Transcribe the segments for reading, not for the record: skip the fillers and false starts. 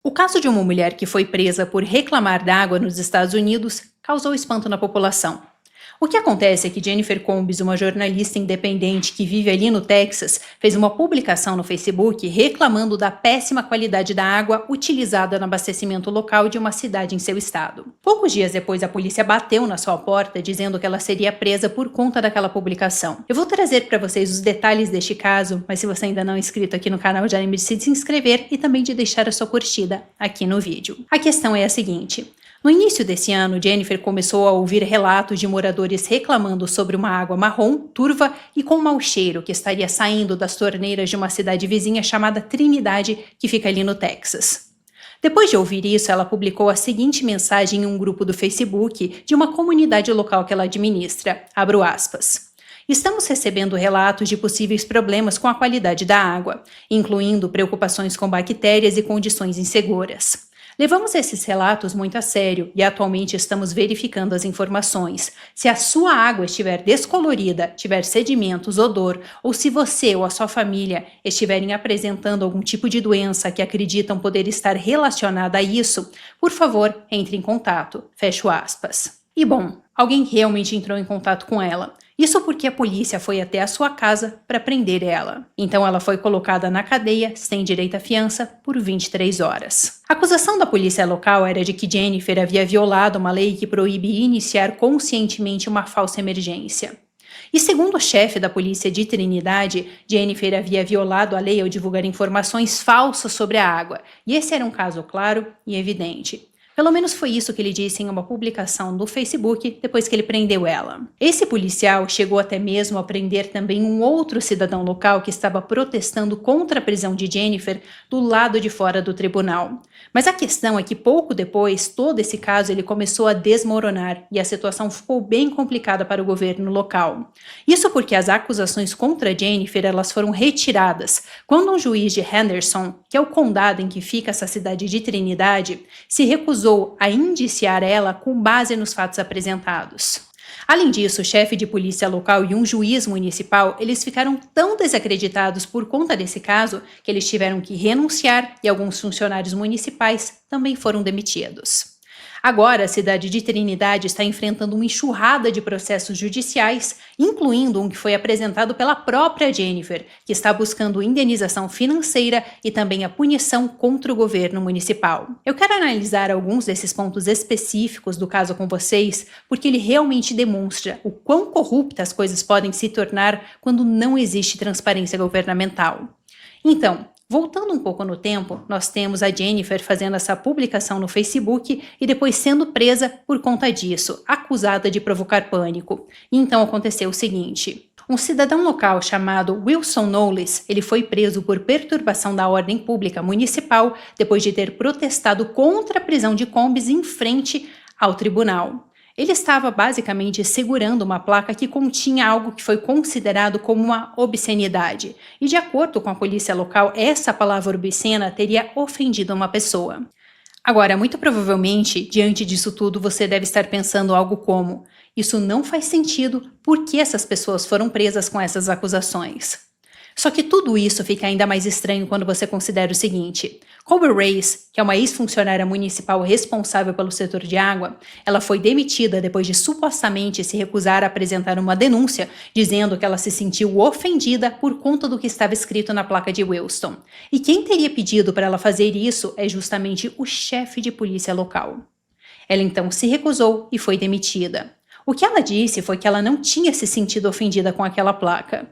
O caso de uma mulher que foi presa por reclamar d'água nos Estados Unidos causou espanto na população. O que acontece é que Jennifer Combs, uma jornalista independente que vive ali no Texas, fez uma publicação no Facebook reclamando da péssima qualidade da água utilizada no abastecimento local de uma cidade em seu estado. Poucos dias depois, a polícia bateu na sua porta dizendo que ela seria presa por conta daquela publicação. Eu vou trazer para vocês os detalhes deste caso, mas se você ainda não é inscrito aqui no canal, já lembre-se de se inscrever e também de deixar a sua curtida aqui no vídeo. A questão é a seguinte: no início desse ano, Jennifer começou a ouvir relatos de moradores reclamando sobre uma água marrom, turva e com mau cheiro que estaria saindo das torneiras de uma cidade vizinha chamada Trinidade, que fica ali no Texas. Depois de ouvir isso, ela publicou a seguinte mensagem em um grupo do Facebook de uma comunidade local que ela administra, abro aspas: "Estamos recebendo relatos de possíveis problemas com a qualidade da água, incluindo preocupações com bactérias e condições inseguras. Levamos esses relatos muito a sério e atualmente estamos verificando as informações. Se a sua água estiver descolorida, tiver sedimentos, odor, ou se você ou a sua família estiverem apresentando algum tipo de doença que acreditam poder estar relacionada a isso, por favor, entre em contato." Fecho aspas. E bom, alguém realmente entrou em contato com ela. Isso porque a polícia foi até a sua casa para prender ela. Então ela foi colocada na cadeia, sem direito à fiança, por 23 horas. A acusação da polícia local era de que Jennifer havia violado uma lei que proíbe iniciar conscientemente uma falsa emergência. E segundo o chefe da polícia de Trinidade, Jennifer havia violado a lei ao divulgar informações falsas sobre a água. E esse era um caso claro e evidente. Pelo menos foi isso que ele disse em uma publicação no Facebook depois que ele prendeu ela. Esse policial chegou até mesmo a prender também um outro cidadão local que estava protestando contra a prisão de Jennifer do lado de fora do tribunal. Mas a questão é que pouco depois, todo esse caso ele começou a desmoronar e a situação ficou bem complicada para o governo local. Isso porque as acusações contra Jennifer elas foram retiradas quando um juiz de Henderson, que é o condado em que fica essa cidade de Trinidade, se recusou a indiciar ela com base nos fatos apresentados. Além disso, o chefe de polícia local e um juiz municipal, eles ficaram tão desacreditados por conta desse caso que eles tiveram que renunciar e alguns funcionários municipais também foram demitidos. Agora, a cidade de Trinidade está enfrentando uma enxurrada de processos judiciais, incluindo um que foi apresentado pela própria Jennifer, que está buscando indenização financeira e também a punição contra o governo municipal. Eu quero analisar alguns desses pontos específicos do caso com vocês, porque ele realmente demonstra o quão corruptas as coisas podem se tornar quando não existe transparência governamental. Então, voltando um pouco no tempo, nós temos a Jennifer fazendo essa publicação no Facebook e depois sendo presa por conta disso, acusada de provocar pânico. E então aconteceu o seguinte: um cidadão local chamado Wilson Knowles, ele foi preso por perturbação da ordem pública municipal depois de ter protestado contra a prisão de Combs em frente ao tribunal. Ele estava basicamente segurando uma placa que continha algo que foi considerado como uma obscenidade. E de acordo com a polícia local, essa palavra obscena teria ofendido uma pessoa. Agora, muito provavelmente, diante disso tudo, você deve estar pensando algo como: isso não faz sentido, por que essas pessoas foram presas com essas acusações? Só que tudo isso fica ainda mais estranho quando você considera o seguinte: Colby Reyes, que é uma ex-funcionária municipal responsável pelo setor de água, ela foi demitida depois de supostamente se recusar a apresentar uma denúncia, dizendo que ela se sentiu ofendida por conta do que estava escrito na placa de Wilson. E quem teria pedido para ela fazer isso é justamente o chefe de polícia local. Ela então se recusou e foi demitida. O que ela disse foi que ela não tinha se sentido ofendida com aquela placa.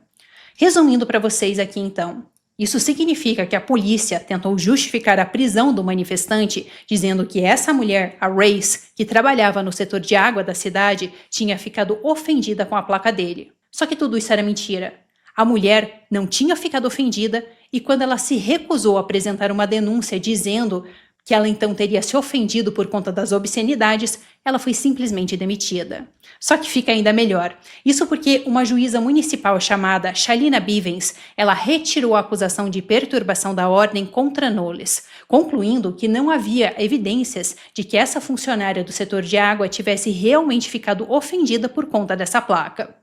Resumindo para vocês aqui então, isso significa que a polícia tentou justificar a prisão do manifestante, dizendo que essa mulher, a Reyes, que trabalhava no setor de água da cidade, tinha ficado ofendida com a placa dele. Só que tudo isso era mentira. A mulher não tinha ficado ofendida e quando ela se recusou a apresentar uma denúncia dizendo que ela então teria se ofendido por conta das obscenidades, ela foi simplesmente demitida. Só que fica ainda melhor. Isso porque uma juíza municipal chamada Shalina Bivens, ela retirou a acusação de perturbação da ordem contra Knowles, concluindo que não havia evidências de que essa funcionária do setor de água tivesse realmente ficado ofendida por conta dessa placa.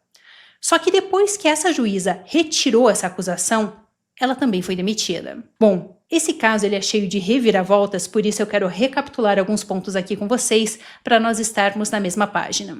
Só que depois que essa juíza retirou essa acusação, ela também foi demitida. Bom, esse caso ele é cheio de reviravoltas, por isso eu quero recapitular alguns pontos aqui com vocês para nós estarmos na mesma página.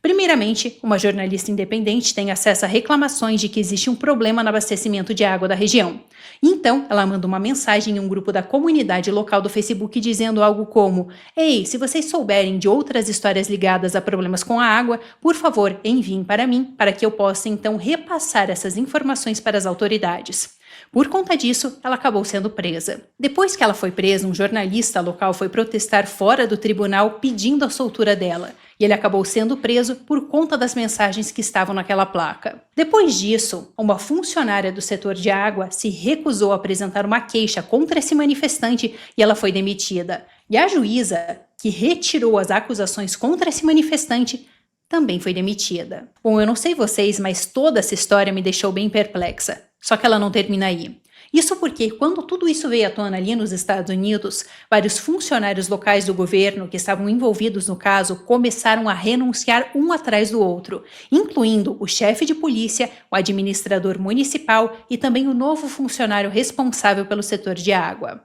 Primeiramente, uma jornalista independente tem acesso a reclamações de que existe um problema no abastecimento de água da região. Então, ela manda uma mensagem em um grupo da comunidade local do Facebook dizendo algo como: "Ei, se vocês souberem de outras histórias ligadas a problemas com a água, por favor, enviem para mim, para que eu possa então repassar essas informações para as autoridades." Por conta disso, ela acabou sendo presa. Depois que ela foi presa, um jornalista local foi protestar fora do tribunal pedindo a soltura dela, e ele acabou sendo preso por conta das mensagens que estavam naquela placa. Depois disso, uma funcionária do setor de água se recusou a apresentar uma queixa contra esse manifestante e ela foi demitida. E a juíza, que retirou as acusações contra esse manifestante, também foi demitida. Bom, eu não sei vocês, mas toda essa história me deixou bem perplexa. Só que ela não termina aí. Isso porque, quando tudo isso veio à tona ali nos Estados Unidos, vários funcionários locais do governo que estavam envolvidos no caso começaram a renunciar um atrás do outro, incluindo o chefe de polícia, o administrador municipal e também o novo funcionário responsável pelo setor de água.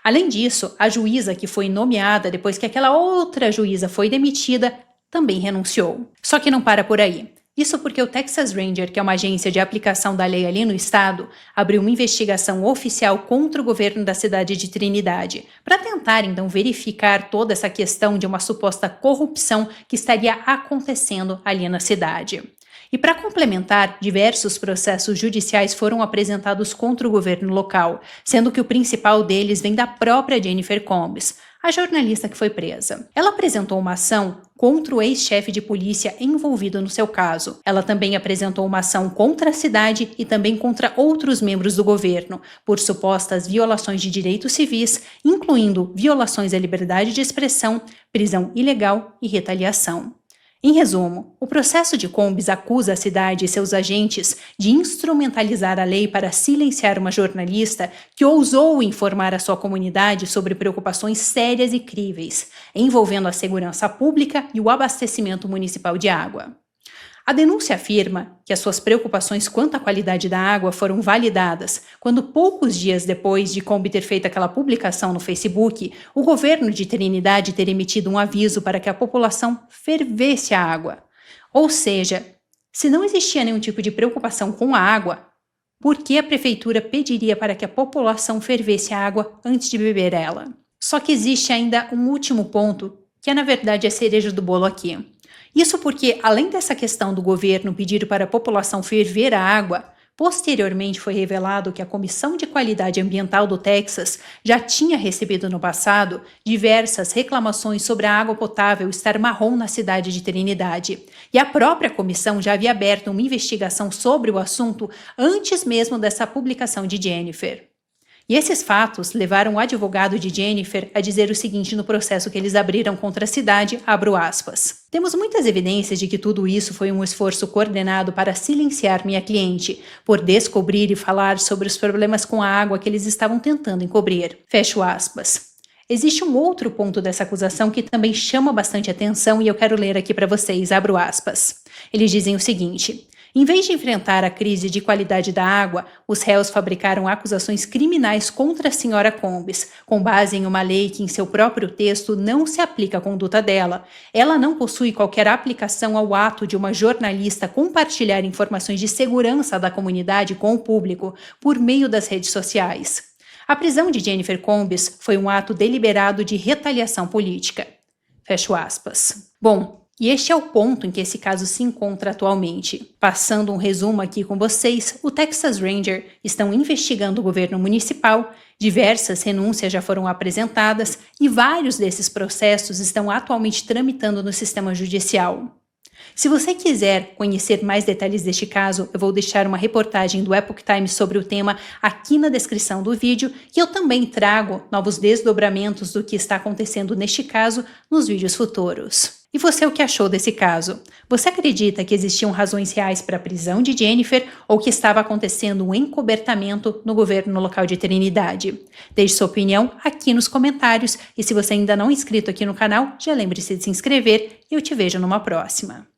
Além disso, a juíza que foi nomeada depois que aquela outra juíza foi demitida também renunciou. Só que não para por aí. Isso porque o Texas Ranger, que é uma agência de aplicação da lei ali no estado, abriu uma investigação oficial contra o governo da cidade de Trinidade, para tentar então verificar toda essa questão de uma suposta corrupção que estaria acontecendo ali na cidade. E para complementar, diversos processos judiciais foram apresentados contra o governo local, sendo que o principal deles vem da própria Jennifer Combs, a jornalista que foi presa. Ela apresentou uma ação contra o ex-chefe de polícia envolvido no seu caso. Ela também apresentou uma ação contra a cidade e também contra outros membros do governo, por supostas violações de direitos civis, incluindo violações à liberdade de expressão, prisão ilegal e retaliação. Em resumo, o processo de Combs acusa a cidade e seus agentes de instrumentalizar a lei para silenciar uma jornalista que ousou informar a sua comunidade sobre preocupações sérias e críveis, envolvendo a segurança pública e o abastecimento municipal de água. A denúncia afirma que as suas preocupações quanto à qualidade da água foram validadas quando, poucos dias depois de Combs ter feito aquela publicação no Facebook, o governo de Trinidade ter emitido um aviso para que a população fervesse a água. Ou seja, se não existia nenhum tipo de preocupação com a água, por que a prefeitura pediria para que a população fervesse a água antes de beber ela? Só que existe ainda um último ponto, que é na verdade a cereja do bolo aqui. Isso porque, além dessa questão do governo pedir para a população ferver a água, posteriormente foi revelado que a Comissão de Qualidade Ambiental do Texas já tinha recebido no passado diversas reclamações sobre a água potável estar marrom na cidade de Trinidade. E a própria comissão já havia aberto uma investigação sobre o assunto antes mesmo dessa publicação de Jennifer. E esses fatos levaram o advogado de Jennifer a dizer o seguinte no processo que eles abriram contra a cidade, abro aspas: "Temos muitas evidências de que tudo isso foi um esforço coordenado para silenciar minha cliente, por descobrir e falar sobre os problemas com a água que eles estavam tentando encobrir." Fecho aspas. Existe um outro ponto dessa acusação que também chama bastante atenção e eu quero ler aqui para vocês, abro aspas. Eles dizem o seguinte: "Em vez de enfrentar a crise de qualidade da água, os réus fabricaram acusações criminais contra a senhora Combs, com base em uma lei que em seu próprio texto não se aplica à conduta dela. Ela não possui qualquer aplicação ao ato de uma jornalista compartilhar informações de segurança da comunidade com o público por meio das redes sociais. A prisão de Jennifer Combs foi um ato deliberado de retaliação política." Fecho aspas. Bom, e este é o ponto em que esse caso se encontra atualmente. Passando um resumo aqui com vocês, o Texas Ranger estão investigando o governo municipal, diversas renúncias já foram apresentadas e vários desses processos estão atualmente tramitando no sistema judicial. Se você quiser conhecer mais detalhes deste caso, eu vou deixar uma reportagem do Epoch Times sobre o tema aqui na descrição do vídeo e eu também trago novos desdobramentos do que está acontecendo neste caso nos vídeos futuros. E você, o que achou desse caso? Você acredita que existiam razões reais para a prisão de Jennifer ou que estava acontecendo um encobertamento no governo local de Trinidade? Deixe sua opinião aqui nos comentários e se você ainda não é inscrito aqui no canal, já lembre-se de se inscrever e eu te vejo numa próxima.